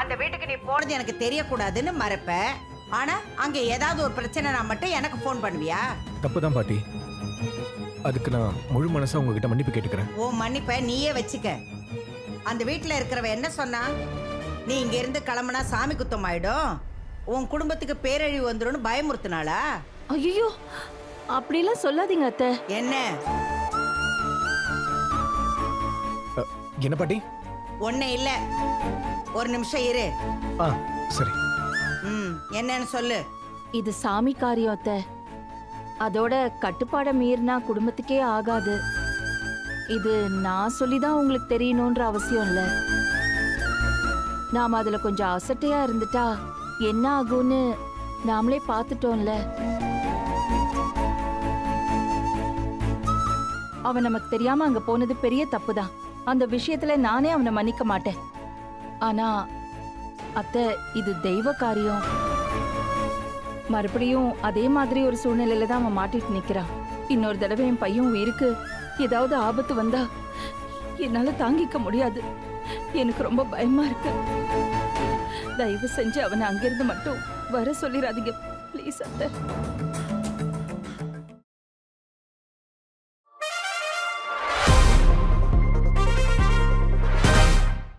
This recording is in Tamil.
அந்த வீட்டுக்கு நீ போனது எனக்கு தெரியக்கூடாதுன்னு மறைப்ப. ஆனா அங்க ஏதாவது ஒரு பிரச்சனைனா மட்டும் எனக்கு ஃபோன் பண்ணுவியா? தப்புதான் பாட்டி. அதுக்கு நான் முழு மனசா உங்ககிட்ட மன்னிப்பு கேட்டுக்கிறேன். உன் மன்னிப்பை நீயே வச்சுக்க. அந்த வீட்டுல இருக்கிறவ என்ன சொன்னா? நீ இங்க இருந்து கிளம்புனா சாமி குத்தம் ஆயிடும், உன் குடும்பத்துக்கு பேரழிவு வந்துரும்னு பயமுறுத்தினாளா? ஐயோ, அப்படிலாம் சொல்லாதீங்க அத்தை. என்ன என்ன பாட்டி? ஒண்ணே இல்ல, ஒரு நிமிஷம் இரு. ஆ சரி. என்னன்னு சொல்லு. இது சாமி காரியம் அத்தை. அதோட கட்டுப்பாட மீறினா குடும்பத்துக்கே ஆகாது. இது நான் சொல்லிதான் உங்களுக்கு தெரியணும்ன்ற அவசியம் இல்ல. நாம அதுல கொஞ்சம் அசட்டையா இருந்துட்டா என்ன ஆகும்னு நாமளே பார்த்துட்டோம்ல. அவன் நமக்கு தெரியாம அங்க போனது பெரிய தப்புதான். அந்த விஷயத்துல நானே அவனை மன்னிக்க மாட்டேன். ஆனா அத்தை, இது தெய்வ காரியம். மறுபடியும் அதே மாதிரி ஒரு சூழ்நிலையில தான் அவன் மாட்டிட்டு நிக்கிறான். இன்னொரு தடவை என் பையன் உயிருக்கு ஏதாவது ஆபத்து வந்தா என்னால தாங்கிக்க முடியாது. எனக்கு ரொம்ப பயமா இருக்கு. தயவு செஞ்சு அவனை அங்கிருந்து மட்டும் வர சொல்லிடாதீங்க ப்ளீஸ் அத்தை.